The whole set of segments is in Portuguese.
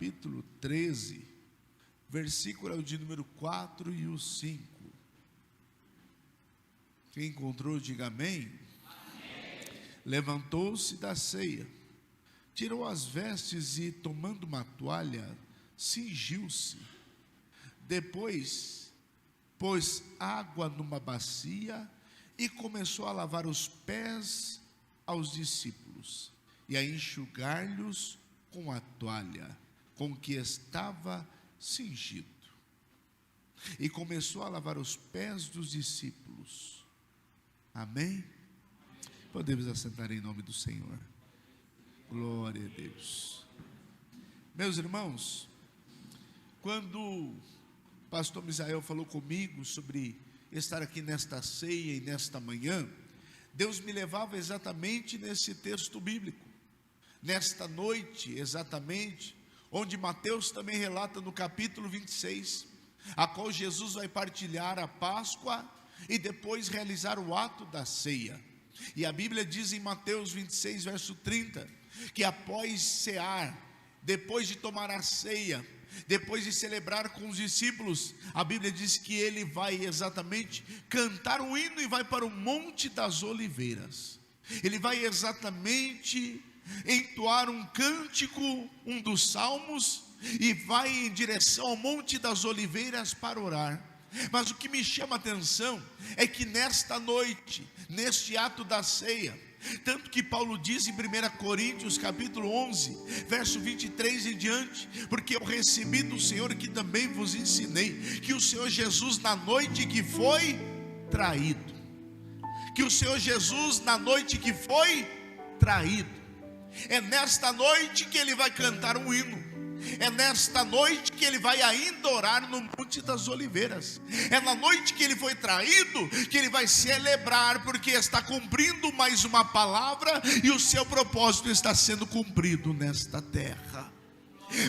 capítulo 13, versículo de número 4 e o 5. Quem encontrou, diga amém. Levantou-se da ceia, tirou as vestes e, tomando uma toalha, cingiu-se. Depois, pôs água numa bacia e começou a lavar os pés aos discípulos e a enxugar-lhes com a toalha com que estava cingido. E começou a lavar os pés dos discípulos. Amém? Podemos assentar em nome do Senhor. Glória a Deus. Meus irmãos, quando o pastor Misael falou comigo sobre estar aqui nesta ceia e nesta manhã, Deus me levava exatamente nesse texto bíblico, nesta noite exatamente, onde Mateus também relata no capítulo 26, a qual Jesus vai partilhar a Páscoa e depois realizar o ato da ceia. E a Bíblia diz em Mateus 26, verso 30, que após cear, depois de tomar a ceia, depois de celebrar com os discípulos, a Bíblia diz que ele vai exatamente cantar um hino e vai para o Monte das Oliveiras. Ele vai exatamente entoar um cântico, um dos salmos, e vai em direção ao Monte das Oliveiras para orar. Mas o que me chama a atenção é que nesta noite, neste ato da ceia, tanto que Paulo diz em 1 Coríntios capítulo 11, verso 23 em diante, porque eu recebi do Senhor que também vos ensinei, que o Senhor Jesus na noite que foi traído, é nesta noite que ele vai cantar um hino, é nesta noite que ele vai ainda orar no Monte das Oliveiras. É na noite que ele foi traído que ele vai celebrar, porque está cumprindo mais uma palavra e o seu propósito está sendo cumprido nesta terra.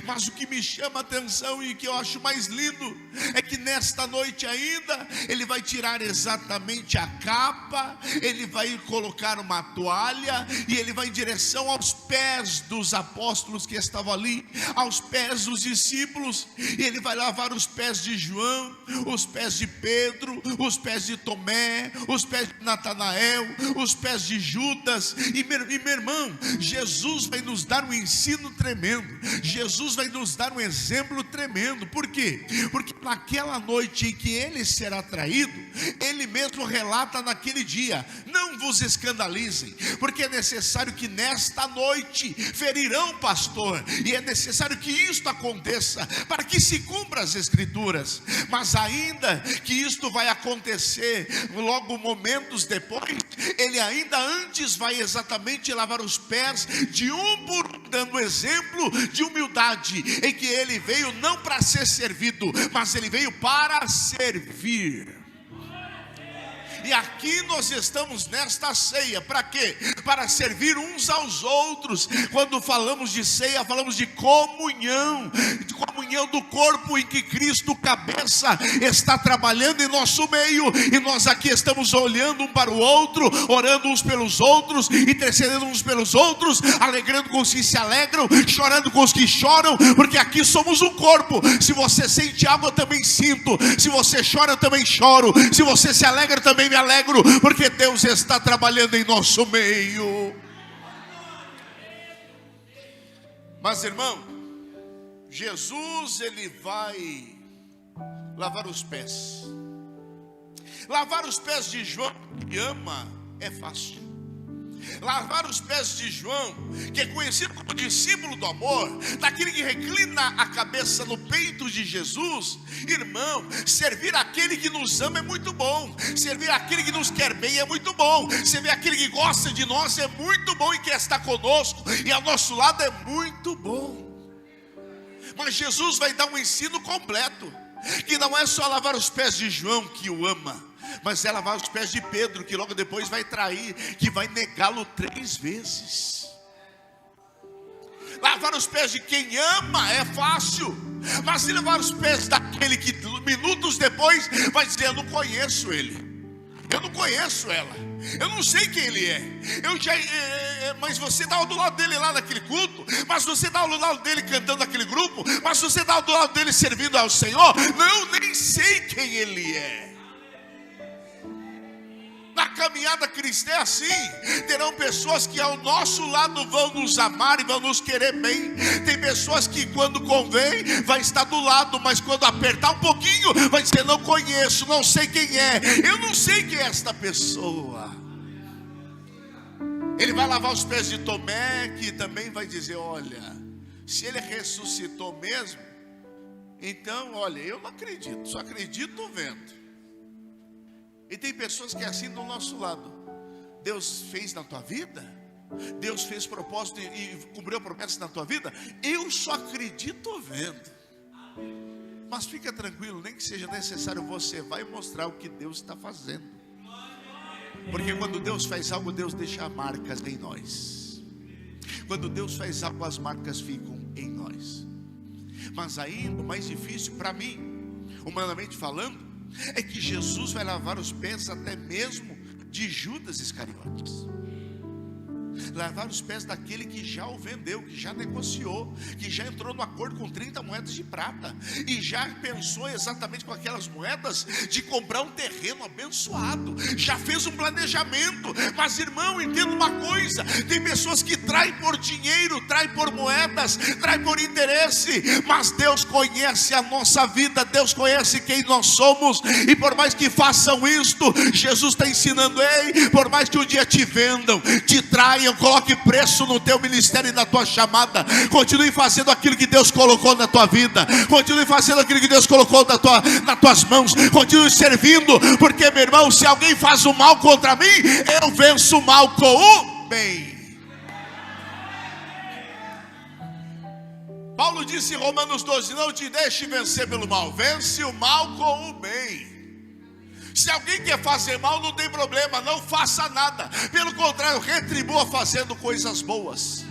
Mas o que me chama a atenção e que eu acho mais lindo é que nesta noite ainda ele vai tirar exatamente a capa, ele vai colocar uma toalha e ele vai em direção aos pés dos apóstolos que estavam ali, aos pés dos discípulos, e ele vai lavar os pés de João, os pés de Pedro, os pés de Tomé, os pés de Natanael, os pés de Judas. E meu irmão, Jesus vai nos dar um ensino tremendo, Jesus vai nos dar um exemplo tremendo. Por quê? Porque naquela noite em que ele será traído, ele mesmo relata naquele dia: não vos escandalizem, porque é necessário que nesta noite ferirão o pastor, e é necessário que isto aconteça para que se cumpra as escrituras. Mas ainda que isto vai acontecer logo momentos depois, ele ainda antes vai exatamente lavar os pés de um por um, dando exemplo de humildade, em que ele veio não para ser servido, mas ele veio para servir. E aqui nós estamos nesta ceia, para quê? Para servir uns aos outros. Quando falamos de ceia, falamos de comunhão do corpo em que Cristo, cabeça, está trabalhando em nosso meio. E nós aqui estamos olhando um para o outro, orando uns pelos outros, intercedendo uns pelos outros, alegrando com os que se alegram, chorando com os que choram, porque aqui somos um corpo. Se você sente algo, eu também sinto. Se você chora, eu também choro. Se você se alegra, eu também me alegro, porque Deus está trabalhando em nosso meio. Mas irmão, Jesus, ele vai lavar os pés. Lavar os pés de João, que ama, é fácil. Lavar os pés de João, que é conhecido como discípulo do amor, daquele que reclina a cabeça no peito de Jesus. Irmão, servir aquele que nos ama é muito bom. Servir aquele que nos quer bem é muito bom. Servir aquele que gosta de nós é muito bom, e que está conosco e ao nosso lado é muito bom. Mas Jesus vai dar um ensino completo, que não é só lavar os pés de João, que o ama, mas é lavar os pés de Pedro, que logo depois vai trair, que vai negá-lo 3 vezes. Lavar os pés de quem ama é fácil, mas se lavar os pés daquele que minutos depois vai dizer: eu não conheço ele, Eu não conheço ela, eu não sei quem ele é. Mas você estava do lado dele lá naquele culto, mas você estava do lado dele cantando naquele grupo, mas você estava do lado dele servindo ao Senhor. Não, nem sei quem ele é. Na caminhada cristã é assim. Terão pessoas que ao nosso lado vão nos amar e vão nos querer bem. Tem pessoas que quando convém vai estar do lado, mas quando apertar um pouquinho vai dizer: não conheço, não sei quem é, eu não sei quem é esta pessoa. Ele vai lavar os pés de Tomé, que também vai dizer: olha, se ele ressuscitou mesmo, então olha, eu não acredito, só acredito vendo. E tem pessoas que é assim do nosso lado. Deus fez na tua vida, Deus fez propósito e cumpriu a promessa na tua vida. Eu só acredito vendo. Mas fica tranquilo, nem que seja necessário, você vai mostrar o que Deus está fazendo. Porque quando Deus faz algo, Deus deixa marcas em nós. Quando Deus faz algo, as marcas ficam em nós. Mas ainda o mais difícil para mim, humanamente falando, é que Jesus vai lavar os pés até mesmo de Judas Iscariotes. Lavar os pés daquele que já o vendeu, que já negociou, que já entrou no acordo com 30 moedas de prata, e já pensou exatamente com aquelas moedas de comprar um terreno abençoado, já fez um planejamento. Mas irmão, entenda uma coisa: tem pessoas que traem por dinheiro, traem por moedas, traem por interesse, mas Deus conhece a nossa vida, Deus conhece quem nós somos. E por mais que façam isto, Jesus está ensinando: ei, por mais que um dia te vendam, te traiam, coloque preço no teu ministério e na tua chamada, continue fazendo aquilo que Deus colocou na tua vida, continue fazendo aquilo que Deus colocou nas tuas mãos, continue servindo, porque meu irmão, se alguém faz o mal contra mim, eu venço o mal com o bem. Paulo disse em Romanos 12: não te deixe vencer pelo mal, vence o mal com o bem. Se alguém quer fazer mal, não tem problema, não faça nada. Pelo contrário, retribua fazendo coisas boas.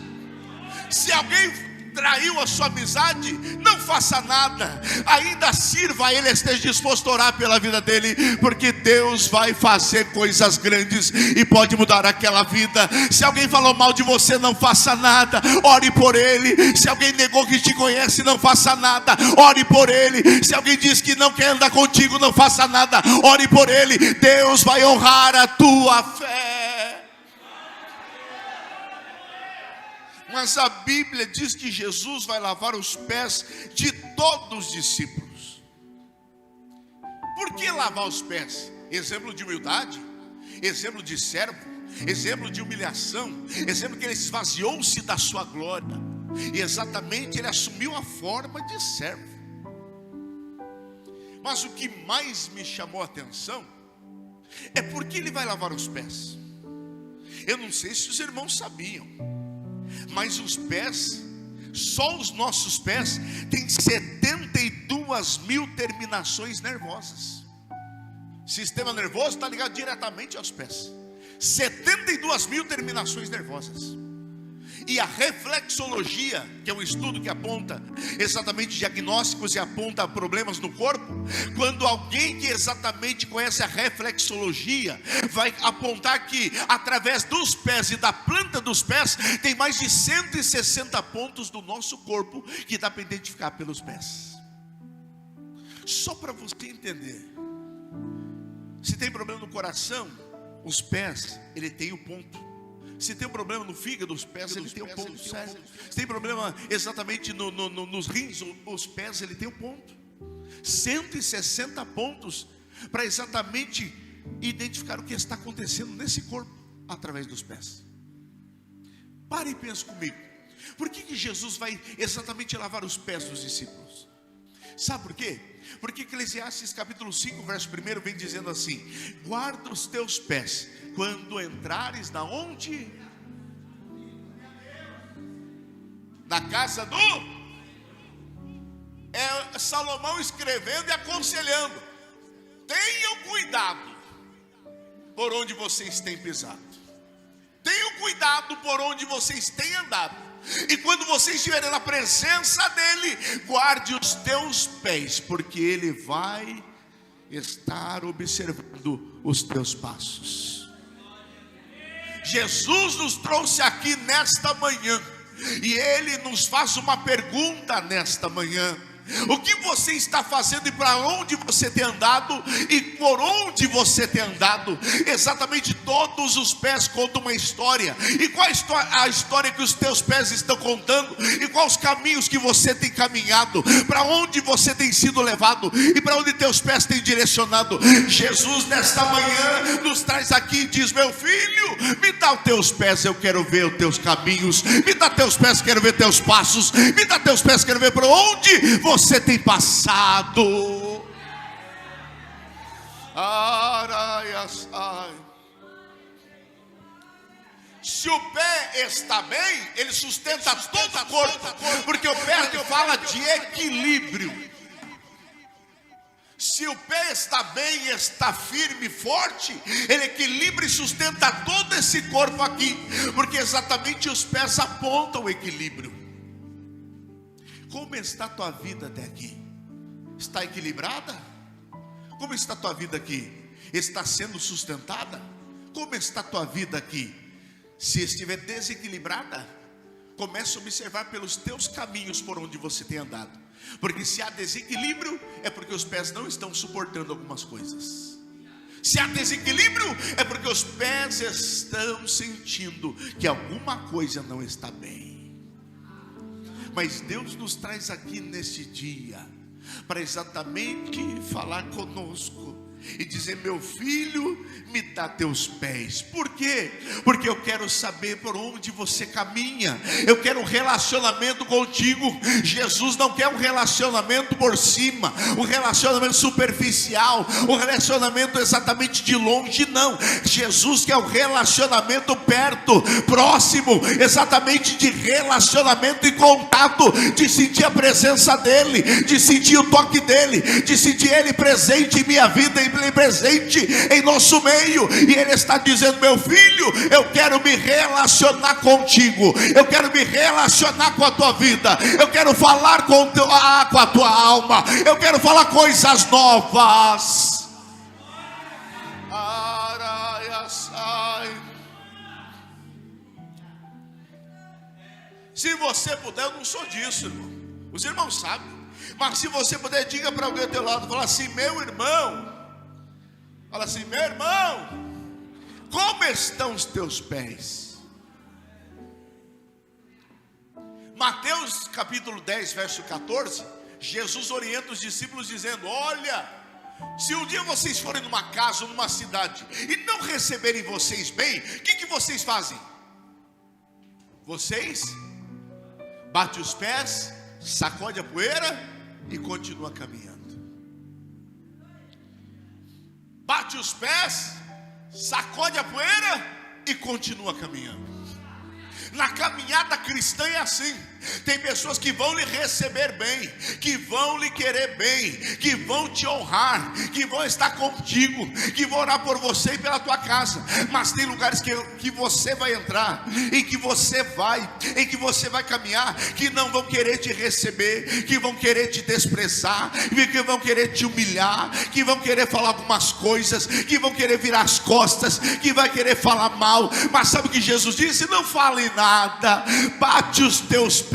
Se alguém traiu a sua amizade, não faça nada, ainda sirva a ele, esteja disposto a orar pela vida dele, porque Deus vai fazer coisas grandes e pode mudar aquela vida. Se alguém falou mal de você, não faça nada, ore por ele. Se alguém negou que te conhece, não faça nada, ore por ele. Se alguém diz que não quer andar contigo, não faça nada, ore por ele. Deus vai honrar a tua fé. Mas a Bíblia diz que Jesus vai lavar os pés de todos os discípulos. Por que lavar os pés? Exemplo de humildade, exemplo de servo, exemplo de humilhação, exemplo que ele esvaziou-se da sua glória, e exatamente ele assumiu a forma de servo. Mas o que mais me chamou a atenção é porque ele vai lavar os pés. Eu não sei se os irmãos sabiam, mas os pés, só os nossos pés, tem 72 mil terminações nervosas. Sistema nervoso está ligado diretamente aos pés. 72 mil terminações nervosas. E a reflexologia, que é um estudo que aponta exatamente diagnósticos e aponta problemas no corpo, quando alguém que exatamente conhece a reflexologia vai apontar que através dos pés e da planta dos pés tem mais de 160 pontos do nosso corpo que dá para identificar pelos pés. Só para você entender, se tem problema no coração, os pés, ele tem o ponto. Se tem um problema no fígado, os pés, ele tem um ponto certo. Se tem problema exatamente nos rins, os pés, ele tem um ponto. 160 pontos para exatamente identificar o que está acontecendo nesse corpo através dos pés. Pare e pense comigo. Por que Jesus vai exatamente lavar os pés dos discípulos? Sabe por quê? Porque Eclesiastes capítulo 5, verso 1 vem dizendo assim: guarda os teus pés quando entrares na onde? Na casa do? É Salomão escrevendo e aconselhando: tenham cuidado por onde vocês têm pisado, tenham cuidado por onde vocês têm andado. E quando vocês estiverem na presença dele, guarde os teus pés, porque ele vai estar observando os teus passos. Jesus nos trouxe aqui nesta manhã, e Ele nos faz uma pergunta nesta manhã: o que você está fazendo e para onde você tem andado e por onde você tem andado? Exatamente, todos os pés contam uma história. E qual a história que os teus pés estão contando? E quais os caminhos que você tem caminhado? Para onde você tem sido levado? E para onde teus pés têm direcionado? Jesus nesta manhã nos traz aqui e diz: meu filho, me dá os teus pés, eu quero ver os teus caminhos. Me dá teus pés, quero ver teus passos. Me dá teus pés, quero ver para onde você tem passado. Se o pé está bem, ele sustenta todo o corpo, porque o pé fala de equilíbrio. Se o pé está bem, está firme, forte, ele equilibra e sustenta todo esse corpo aqui, porque exatamente os pés apontam o equilíbrio. Como está a tua vida até aqui? Está equilibrada? Como está a tua vida aqui? Está sendo sustentada? Como está a tua vida aqui? Se estiver desequilibrada, comece a observar pelos teus caminhos por onde você tem andado. Porque se há desequilíbrio, é porque os pés não estão suportando algumas coisas. Se há desequilíbrio, é porque os pés estão sentindo que alguma coisa não está bem. Mas Deus nos traz aqui neste dia para exatamente falar conosco e dizer: meu filho, me dá teus pés. Por quê? Porque eu quero saber por onde você caminha. Eu quero um relacionamento contigo. Jesus não quer um relacionamento por cima, um relacionamento superficial, um relacionamento exatamente de longe, não. Jesus quer um relacionamento perto, próximo, exatamente de relacionamento e contato, de sentir a presença dele, de sentir o toque dele, de sentir ele presente em minha vida e presente em nosso meio. E ele está dizendo: meu filho, eu quero me relacionar contigo, eu quero me relacionar com a tua vida, eu quero falar com a tua alma, eu quero falar coisas novas. Se você puder, eu não sou disso, irmão. Os irmãos sabem. Mas se você puder, diga para alguém ao teu lado, fala assim: meu irmão. Fala assim: meu irmão, como estão os teus pés? Mateus capítulo 10, verso 14, Jesus orienta os discípulos dizendo: olha, se um dia vocês forem numa casa ou numa cidade e não receberem vocês bem, o que vocês fazem? Vocês batem os pés, sacode a poeira e continua caminhando. Bate os pés, sacode a poeira e continua caminhando. Na caminhada cristã é assim. Tem pessoas que vão lhe receber bem, que vão lhe querer bem, que vão te honrar, que vão estar contigo, que vão orar por você e pela tua casa. Mas tem lugares que você vai entrar, em que você vai caminhar, que não vão querer te receber, que vão querer te desprezar, que vão querer te humilhar, que vão querer falar algumas coisas, que vão querer virar as costas, que vai querer falar mal. Mas sabe o que Jesus disse? Não fale nada, bate os teus pés,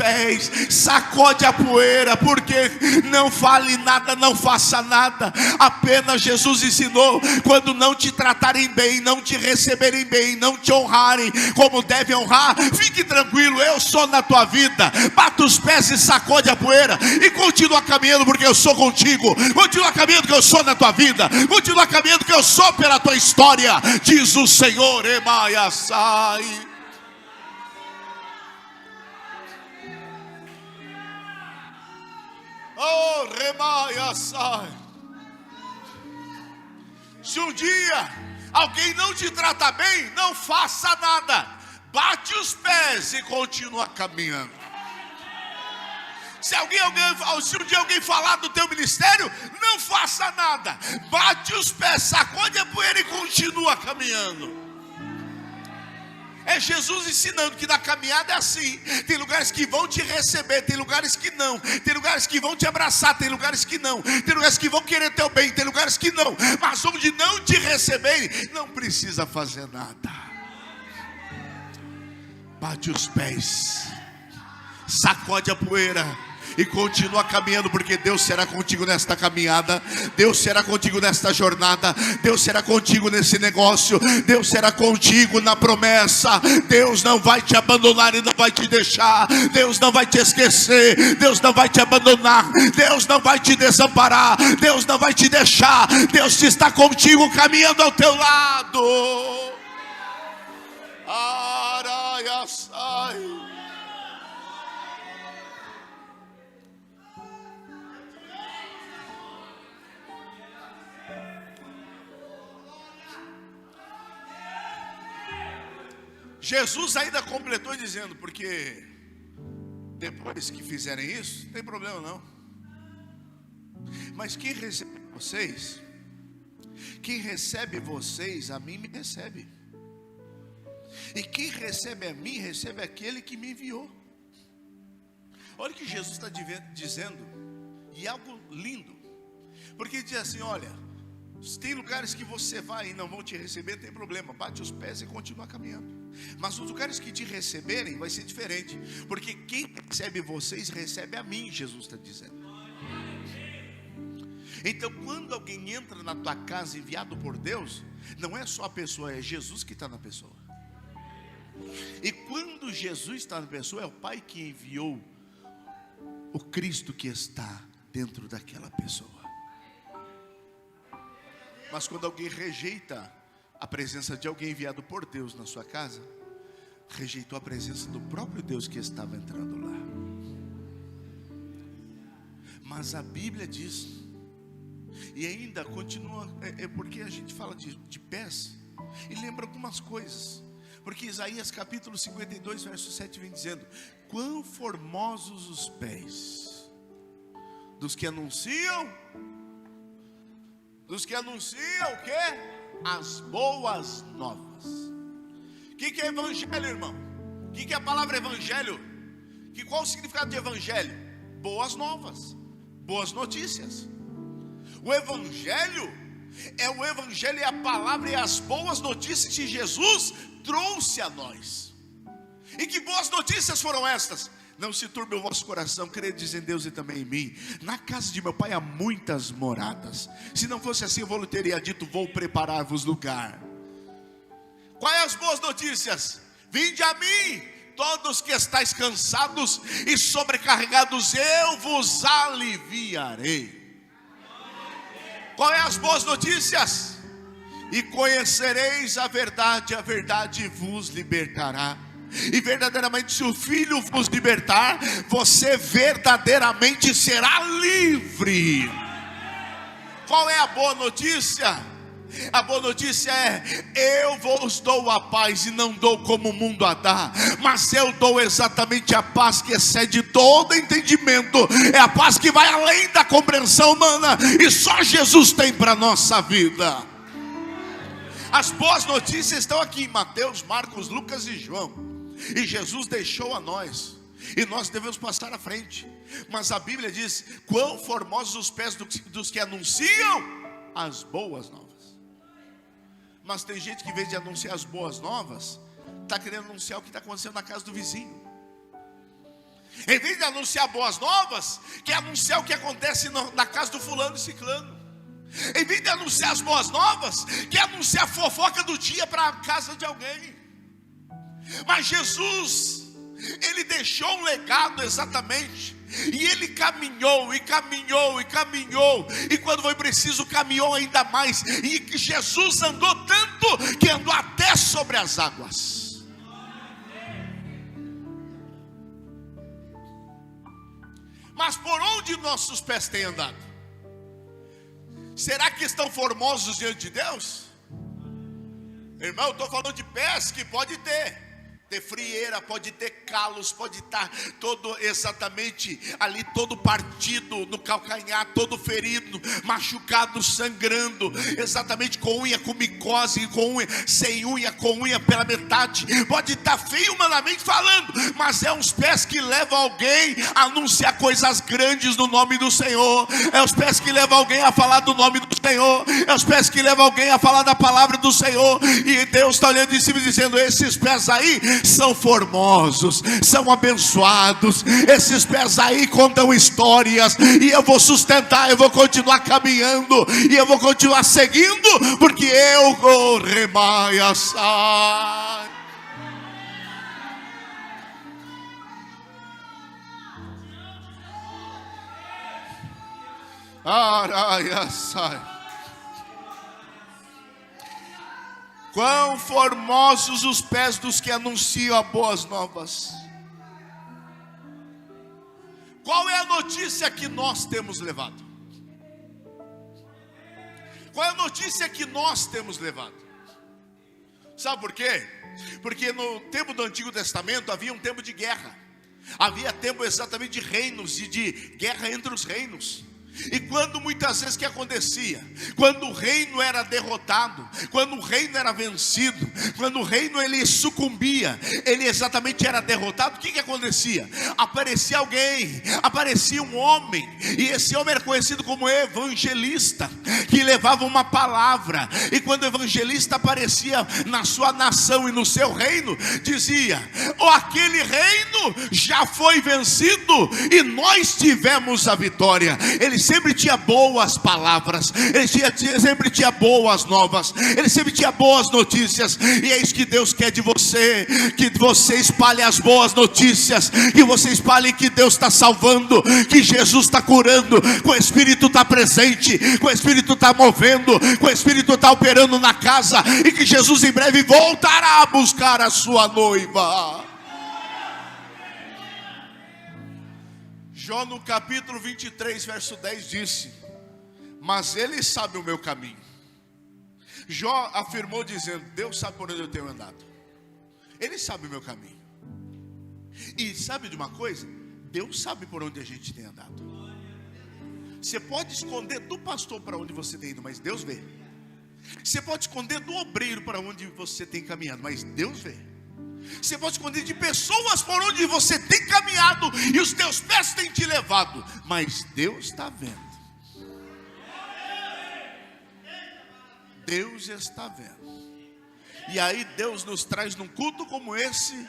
sacode a poeira, porque não fale nada, não faça nada. Apenas Jesus ensinou: quando não te tratarem bem, não te receberem bem, não te honrarem como devem honrar, fique tranquilo, eu sou na tua vida. Bata os pés e sacode a poeira e continua caminhando, porque eu sou contigo. Continua caminhando, que eu sou na tua vida. Continua caminhando, que eu sou pela tua história, diz o Senhor. Emaiaçai. Oh, remaia, sai. Se um dia alguém não te trata bem, não faça nada. Bate os pés e continua caminhando. Se um dia alguém falar do teu ministério, não faça nada. Bate os pés, sacode a poeira e continua caminhando. É Jesus ensinando que na caminhada é assim. Tem lugares que vão te receber, tem lugares que não. Tem lugares que vão te abraçar, tem lugares que não. Tem lugares que vão querer teu bem, tem lugares que não. Mas onde não te receberem, não precisa fazer nada. Bate os pés, sacode a poeira e continua caminhando, porque Deus será contigo nesta caminhada. Deus será contigo nesta jornada. Deus será contigo nesse negócio. Deus será contigo na promessa. Deus não vai te abandonar e não vai te deixar. Deus não vai te esquecer. Deus não vai te abandonar. Deus não vai te desamparar. Deus não vai te deixar. Deus está contigo, caminhando ao teu lado. Araiaçai. Jesus ainda completou dizendo, porque depois que fizerem isso, não tem problema não. Mas quem recebe vocês, a mim me recebe. E quem recebe a mim, recebe aquele que me enviou. Olha o que Jesus está dizendo, e algo lindo. Porque diz assim, olha, tem lugares que você vai e não vão te receber, tem problema, bate os pés e continua caminhando. Mas os lugares que te receberem vai ser diferente, porque quem recebe vocês, recebe a mim, Jesus está dizendo. Então quando alguém entra na tua casa enviado por Deus, não é só a pessoa, é Jesus que está na pessoa. E quando Jesus está na pessoa, é o Pai que enviou o Cristo que está dentro daquela pessoa. Mas quando alguém rejeita a presença de alguém enviado por Deus na sua casa, rejeitou a presença do próprio Deus que estava entrando lá. Mas a Bíblia diz, e ainda continua, porque a gente fala de pés, e lembra algumas coisas. Porque Isaías capítulo 52, verso 7 vem dizendo: quão formosos os pés dos que anunciam o quê? As boas novas. O que é evangelho, irmão? O que é a palavra evangelho? Qual o significado de evangelho? Boas novas, boas notícias. O evangelho é a palavra e as boas notícias que Jesus trouxe a nós. E que boas notícias foram estas? Não se turbe o vosso coração, credes em Deus e também em mim. Na casa de meu pai há muitas moradas. Se não fosse assim, eu teria dito: vou preparar-vos lugar. Quais as boas notícias? Vinde a mim, todos que estáis cansados e sobrecarregados, eu vos aliviarei. Quais as boas notícias? E conhecereis a verdade vos libertará. E verdadeiramente, se o Filho vos libertar, você verdadeiramente será livre. Qual é a boa notícia? A boa notícia é: eu vos dou a paz e não dou como o mundo a dá, mas eu dou exatamente a paz que excede todo entendimento. É a paz que vai além da compreensão humana, e só Jesus tem para a nossa vida. As boas notícias estão aqui em Mateus, Marcos, Lucas e João. E Jesus deixou a nós, e nós devemos passar à frente. Mas a Bíblia diz: quão formosos os pés dos que anunciam as boas novas. Mas tem gente que, em vez de anunciar as boas novas, está querendo anunciar o que está acontecendo na casa do vizinho. Em vez de anunciar boas novas, quer anunciar o que acontece na casa do fulano e ciclano. Em vez de anunciar as boas novas, quer anunciar a fofoca do dia para a casa de alguém. Mas Jesus, Ele deixou um legado exatamente. E Ele caminhou, e caminhou, e caminhou. E quando foi preciso, caminhou ainda mais. E Jesus andou tanto, que andou até sobre as águas. Mas por onde nossos pés têm andado? Será que estão formosos diante de Deus? Irmão, eu estou falando de pés que pode ter frieira, pode ter calos, pode estar todo exatamente ali, todo partido no calcanhar, todo ferido, machucado, sangrando, exatamente com unha, com cose com unha, sem unha, com unha pela metade. Pode estar feio humanamente falando, mas é uns pés que levam alguém a anunciar coisas grandes no nome do Senhor. É os pés que levam alguém a falar do nome do Senhor. É os pés que levam alguém a falar da palavra do Senhor. E Deus está olhando em cima e dizendo: esses pés aí são formosos, são abençoados. Esses pés aí contam histórias, e eu vou sustentar, eu vou continuar caminhando, e eu vou continuar seguindo, porque eu vou remaia sai. Araia sai. Quão formosos os pés dos que anunciam as boas novas. Qual é a notícia que nós temos levado? Qual é a notícia que nós temos levado? Sabe por quê? Porque no tempo do Antigo Testamento havia um tempo de guerra. Havia tempo exatamente de reinos e de guerra entre os reinos. E quando muitas vezes que acontecia, quando o reino era derrotado, quando o reino era vencido, quando o reino ele sucumbia, ele exatamente era derrotado, o que acontecia? Aparecia alguém, aparecia um homem, e esse homem era conhecido como evangelista, que levava uma palavra. E quando o evangelista aparecia na sua nação e no seu reino, dizia: aquele reino já foi vencido e nós tivemos a vitória. Ele sempre tinha boas palavras, ele sempre tinha boas novas, ele sempre tinha boas notícias. E é isso que Deus quer de você, que você espalhe as boas notícias, que você espalhe que Deus está salvando, que Jesus está curando, que o Espírito está presente, que o Espírito está movendo, que o Espírito está operando na casa, e que Jesus em breve voltará a buscar a sua noiva. Jó no capítulo 23, verso 10 disse: mas ele sabe o meu caminho. Jó afirmou dizendo: Deus sabe por onde eu tenho andado, ele sabe o meu caminho. E sabe de uma coisa? Deus sabe por onde a gente tem andado. Você pode esconder do pastor para onde você tem ido, mas Deus vê. Você pode esconder do obreiro para onde você tem caminhado, mas Deus vê. Você pode esconder de pessoas por onde você tem caminhado e os teus pés têm te levado, mas Deus está vendo. Deus está vendo. E aí Deus nos traz num culto como esse,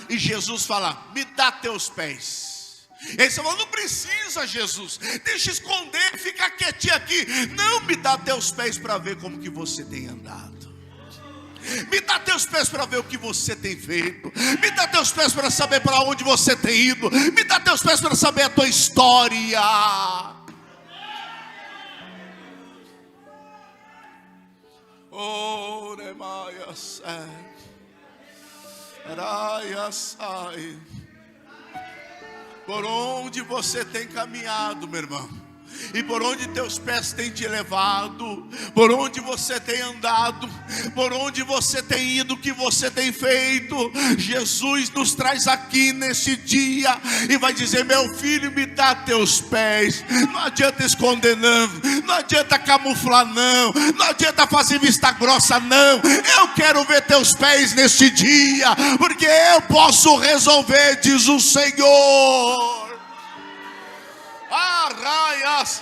e Jesus fala: me dá teus pés. E aí você fala: não precisa, Jesus, deixa esconder, fica quietinho aqui. Não, me dá teus pés para ver como que você tem andado. Me dá teus pés para ver o que você tem feito. Me dá teus pés para saber para onde você tem ido. Me dá teus pés para saber a tua história. Oh, Nemaia sai, Araia sai. Por onde você tem caminhado, meu irmão, e por onde teus pés têm te levado, por onde você tem andado, por onde você tem ido, o que você tem feito, Jesus nos traz aqui nesse dia e vai dizer: meu filho, me dá teus pés. Não adianta esconder não, não adianta camuflar não, não adianta fazer vista grossa não. Eu quero ver teus pés neste dia, porque eu posso resolver, diz o Senhor. Arraias,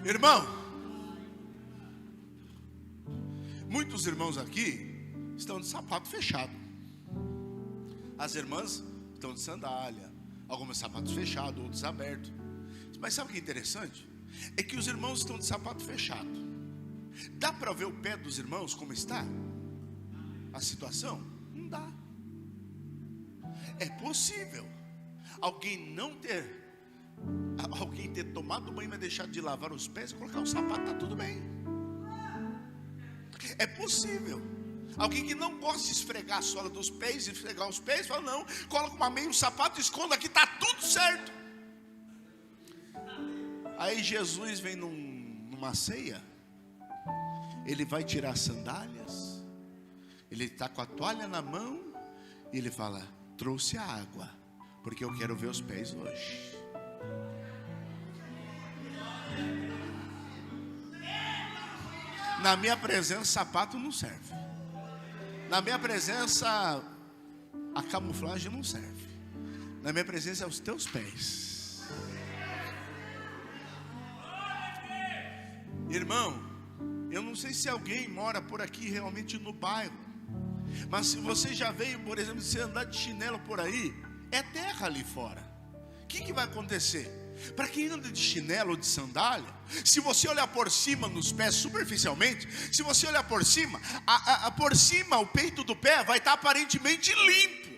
irmão, muitos irmãos aqui estão de sapato fechado. As irmãs estão de sandália, algumas sapatos fechados, outros abertos. Mas sabe o que é interessante? É que os irmãos estão de sapato fechado. Dá para ver o pé dos irmãos como está? A situação? Não dá. É possível alguém ter tomado banho, mas deixado de lavar os pés e colocar o sapato, está tudo bem. É possível alguém que não gosta de esfregar a sola dos pés e esfregar os pés, fala: não, coloca uma meia, um sapato, esconda aqui, está tudo certo. Aí Jesus vem numa ceia, ele vai tirar as sandálias, ele está com a toalha na mão, e ele fala: trouxe a água, porque eu quero ver os pés hoje. Na minha presença, sapato não serve. Na minha presença, a camuflagem não serve. Na minha presença, é os teus pés. Irmão, eu não sei se alguém mora por aqui realmente no bairro, mas se você já veio, por exemplo, se andar de chinelo por aí, é terra ali fora. O que vai acontecer? Para quem anda de chinelo ou de sandália, se você olhar por cima nos pés, superficialmente, se você olhar por cima, por cima o peito do pé vai estar aparentemente limpo.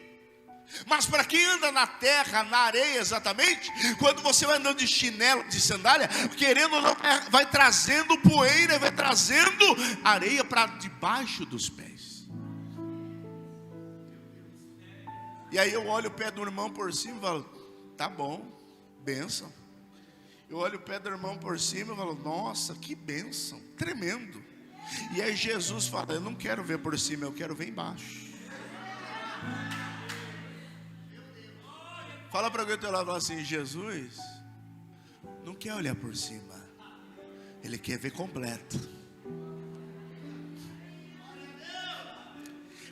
Mas para quem anda na terra, na areia exatamente, quando você vai andando de chinelo, de sandália, querendo ou não, vai trazendo poeira, vai trazendo areia para debaixo dos pés. E aí eu olho o pé do irmão por cima e falo, tá bom, bênção. Eu olho o pé do irmão por cima e falo, nossa, que bênção, tremendo. E aí Jesus fala, eu não quero ver por cima, eu quero ver embaixo. Fala para alguém do teu lado assim, Jesus não quer olhar por cima, Ele quer ver completo.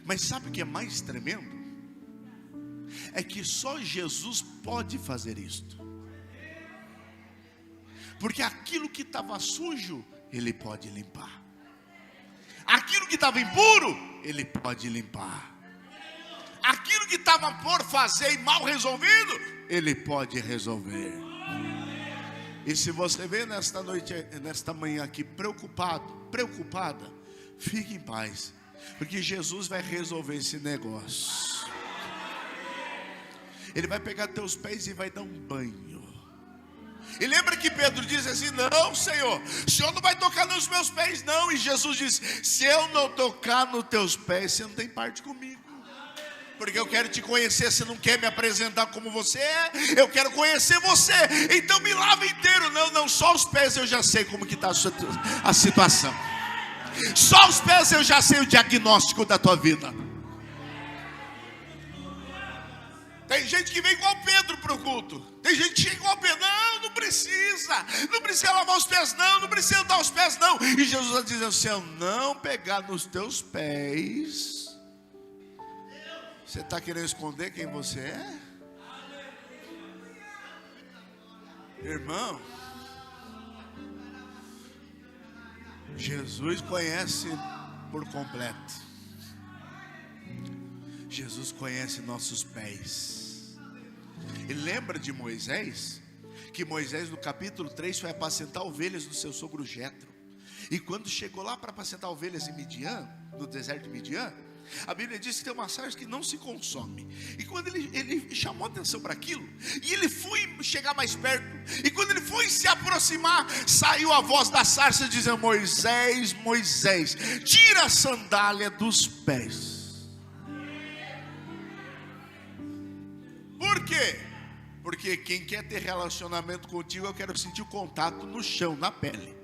Mas sabe o que é mais tremendo? É que só Jesus pode fazer isto. Porque aquilo que estava sujo, Ele pode limpar. Aquilo que estava impuro, Ele pode limpar. Aquilo que estava por fazer e mal resolvido, Ele pode resolver. E se você vê nesta noite, nesta manhã aqui preocupada, fique em paz, porque Jesus vai resolver esse negócio. Ele vai pegar teus pés e vai dar um banho. E lembra que Pedro diz assim, não Senhor, o Senhor não vai tocar nos meus pés não. E Jesus diz, se eu não tocar nos teus pés, você não tem parte comigo. Porque eu quero te conhecer, você não quer me apresentar como você é, eu quero conhecer você, então me lava inteiro. Não, só os pés eu já sei como que está a situação. Só os pés eu já sei o diagnóstico da tua vida. Tem gente que vem igual Pedro para o culto. Tem gente que chega igual Pedro, não precisa lavar os pés não precisa dar os pés não. E Jesus está dizendo, se eu não pegar nos teus pés, você está querendo esconder quem você é? Irmão, Jesus conhece por completo. Jesus conhece nossos pés. E lembra de Moisés? Que Moisés no capítulo 3 foi apacentar ovelhas do seu sogro Jetro. E quando chegou lá para apacentar ovelhas em Midian, no deserto de Midian, a Bíblia diz que tem uma sarça que não se consome. E quando ele chamou atenção para aquilo, e ele foi chegar mais perto, e quando ele foi se aproximar, saiu a voz da sarça dizendo, Moisés, Moisés, tira a sandália dos pés. Por quê? Porque quem quer ter relacionamento contigo, eu quero sentir o contato no chão, na pele.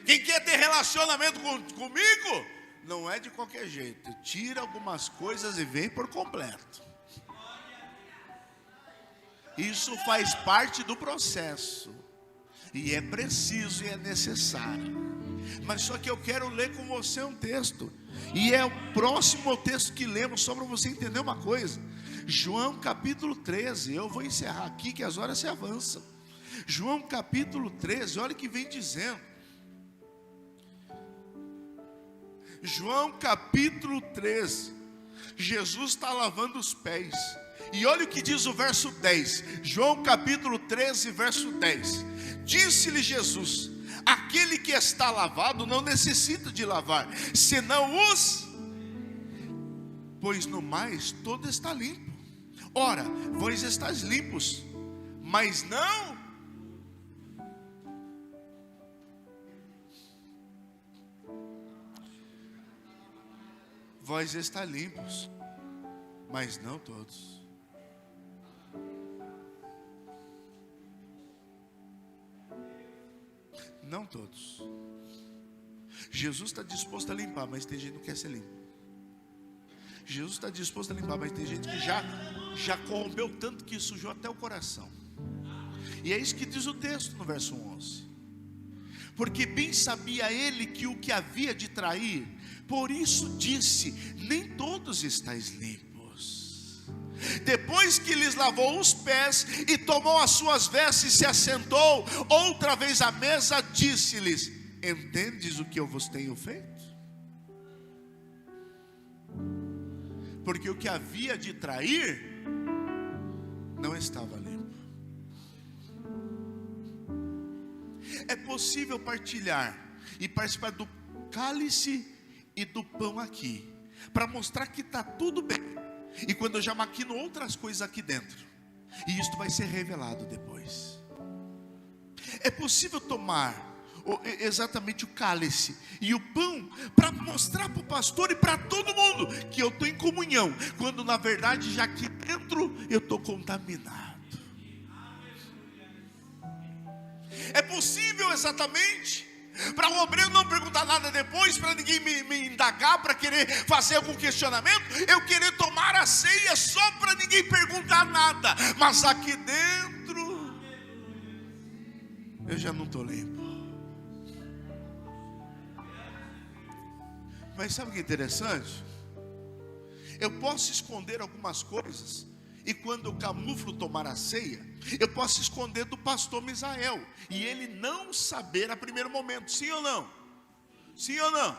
Quem quer ter relacionamento comigo, não é de qualquer jeito. Tira algumas coisas e vem por completo. Isso faz parte do processo. E é preciso e é necessário. Mas só que eu quero ler com você um texto. E é o próximo texto que lemos, só para você entender uma coisa. João capítulo 13. Eu vou encerrar aqui que as horas se avançam. João capítulo 13, olha o que vem dizendo. João capítulo 13, Jesus está lavando os pés, e olha o que diz o verso 10, João capítulo 13, verso 10, disse-lhe Jesus, aquele que está lavado não necessita de lavar, senão pois no mais todo está limpo, ora, vós estáis limpos, mas não vós está limpos, mas não todos. Não todos. Jesus está disposto a limpar, mas tem gente que não quer ser limpo. Jesus está disposto a limpar, mas tem gente que já corrompeu tanto que sujou até o coração. E é isso que diz o texto no verso 11: porque bem sabia ele que o que havia de trair, por isso disse: nem todos estáis limpos. Depois que lhes lavou os pés e tomou as suas vestes e se assentou outra vez à mesa, disse-lhes: entendes o que eu vos tenho feito? Porque o que havia de trair não estava limpo. É possível partilhar e participar do cálice e do pão aqui, para mostrar que está tudo bem, e quando eu já maquino outras coisas aqui dentro, e isto vai ser revelado depois. É possível tomar exatamente o cálice e o pão para mostrar para o pastor e para todo mundo que eu estou em comunhão, quando na verdade já aqui dentro eu estou contaminado. É possível exatamente para o obreiro não perguntar nada depois, para ninguém me indagar, para querer fazer algum questionamento, eu querer tomar a ceia só para ninguém perguntar nada, mas aqui dentro eu já não estou limpo. Mas sabe o que é interessante? Eu posso esconder algumas coisas, e quando eu camuflo tomar a ceia, eu posso esconder do pastor Misael, e ele não saber a primeiro momento. Sim ou não? Sim ou não?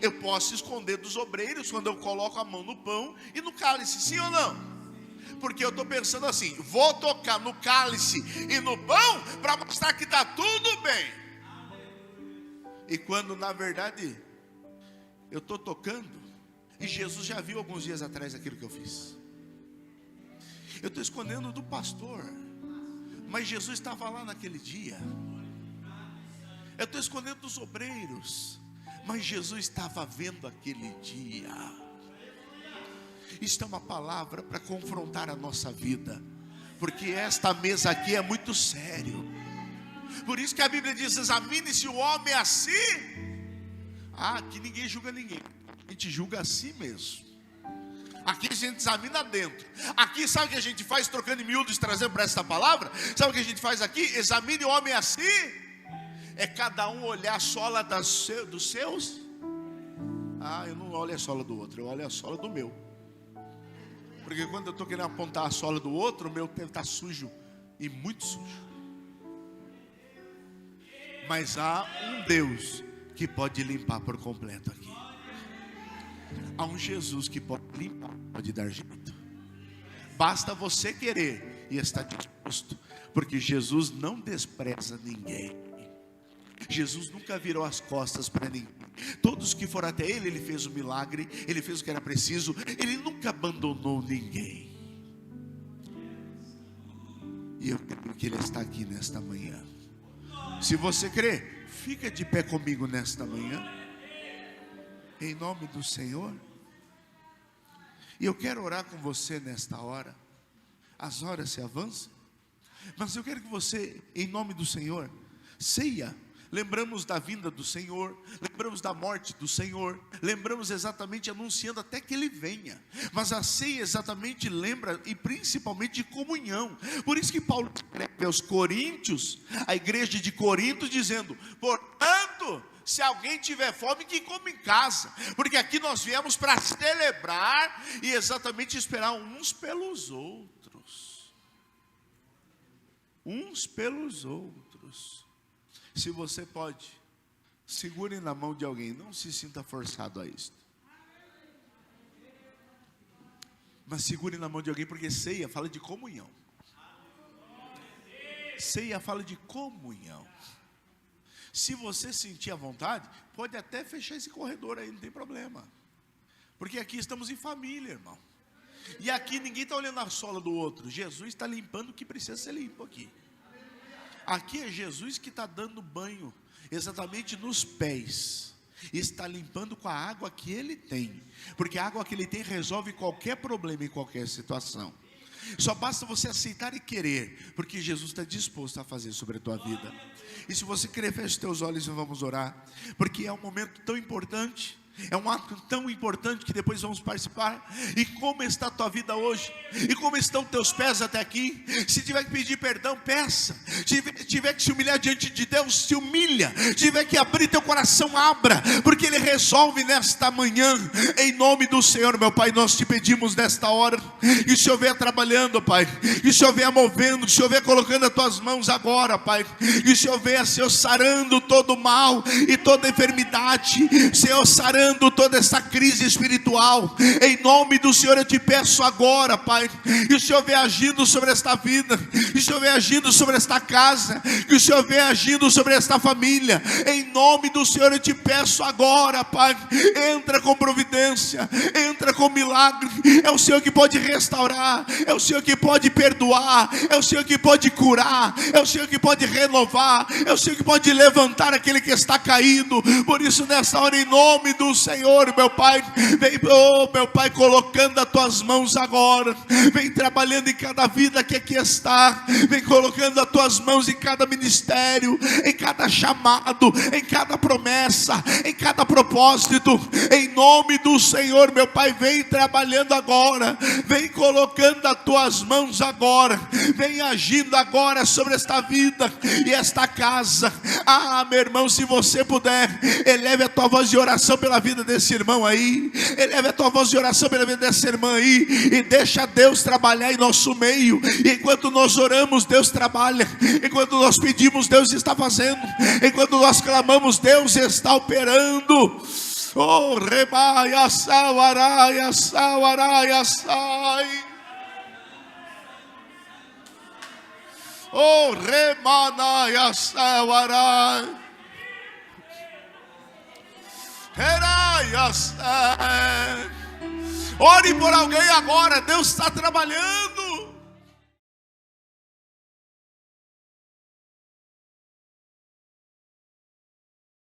Eu posso esconder dos obreiros quando eu coloco a mão no pão e no cálice. Sim ou não? Porque eu estou pensando assim: vou tocar no cálice e no pão para mostrar que está tudo bem. E quando na verdade eu estou tocando, e Jesus já viu alguns dias atrás aquilo que eu fiz. Eu estou escondendo do pastor, mas Jesus estava lá naquele dia. Eu estou escondendo dos obreiros, mas Jesus estava vendo aquele dia. Isto é uma palavra para confrontar a nossa vida, porque esta mesa aqui é muito sério. Por isso que a Bíblia diz: examine-se o homem a si. Aqui ninguém julga ninguém, a gente julga a si mesmo. Aqui a gente examina dentro. Aqui sabe o que a gente faz, trocando em miúdos, trazendo para esta palavra? Sabe o que a gente faz aqui? Examine o homem a si. É cada um olhar a sola dos seus. Eu não olho a sola do outro, eu olho a sola do meu. Porque quando eu estou querendo apontar a sola do outro, o meu deve estar sujo, e muito sujo. Mas há um Deus que pode limpar por completo aqui. Há um Jesus que pode limpar, pode dar jeito. Basta você querer e estar disposto, porque Jesus não despreza ninguém. Jesus nunca virou as costas para ninguém. Todos que foram até Ele, Ele fez o milagre, Ele fez o que era preciso. Ele nunca abandonou ninguém. E eu creio que Ele está aqui nesta manhã. Se você crê, fica de pé comigo nesta manhã, em nome do Senhor. E eu quero orar com você nesta hora. As horas se avançam, mas eu quero que você, em nome do Senhor, ceia. Lembramos da vinda do Senhor, lembramos da morte do Senhor, lembramos exatamente anunciando até que Ele venha. Mas a ceia exatamente lembra, e principalmente de comunhão. Por isso que Paulo escreve aos Coríntios, a igreja de Corinto, dizendo: portanto, se alguém tiver fome, que come em casa, porque aqui nós viemos para celebrar e exatamente esperar uns pelos outros. Uns pelos outros. Se você pode, segure na mão de alguém, não se sinta forçado a isso. Mas segure na mão de alguém, porque ceia fala de comunhão. Ceia fala de comunhão. Se você sentir a vontade, pode até fechar esse corredor aí, não tem problema. Porque aqui estamos em família, irmão. E aqui ninguém está olhando a sola do outro. Jesus está limpando o que precisa ser limpo aqui. Aqui é Jesus que está dando banho exatamente nos pés. Está limpando com a água que Ele tem. Porque a água que Ele tem resolve qualquer problema em qualquer situação. Só basta você aceitar e querer, porque Jesus está disposto a fazer sobre a tua vida. E se você querer, feche os teus olhos e vamos orar, porque é um momento tão importante. É um ato tão importante que depois vamos participar. E como está a tua vida hoje? E como estão teus pés até aqui? Se tiver que pedir perdão, peça. Se tiver que se humilhar diante de Deus, se humilha. Se tiver que abrir teu coração, abra, porque Ele resolve nesta manhã. Em nome do Senhor, meu Pai, nós te pedimos nesta hora, que o Senhor venha trabalhando, Pai, que o Senhor venha movendo, que o Senhor venha colocando as tuas mãos agora, Pai, que o Senhor venha, Senhor, sarando todo o mal e toda enfermidade, Senhor, sarando toda essa crise espiritual. Em nome do Senhor eu te peço agora, Pai, que o Senhor venha agindo sobre esta vida, que o Senhor venha agindo sobre esta casa, que o Senhor venha agindo sobre esta família. Em nome do Senhor eu te peço agora, Pai, entra com providência, entra com milagre. É o Senhor que pode restaurar, é o Senhor que pode perdoar, é o Senhor que pode curar, é o Senhor que pode renovar, é o Senhor que pode levantar aquele que está caído. Por isso nessa hora, em nome do Senhor, meu Pai, vem, meu Pai, colocando as tuas mãos agora, vem trabalhando em cada vida que aqui está, vem colocando as tuas mãos em cada ministério, em cada chamado, em cada promessa, em cada propósito. Em nome do Senhor, meu Pai, vem trabalhando agora, vem colocando as tuas mãos agora, vem agindo agora sobre esta vida e esta casa. Meu irmão, se você puder, eleve a tua voz de oração pela vida desse irmão aí, eleve a tua voz de oração pela vida dessa irmã aí, e deixa Deus trabalhar em nosso meio. E enquanto nós oramos, Deus trabalha. Enquanto nós pedimos, Deus está fazendo. Enquanto nós clamamos, Deus está operando. Oh, rebaia, sauaraia, sauaraia, sai. Oh, remanaia, sauaraia. Ore por alguém agora. Deus está trabalhando.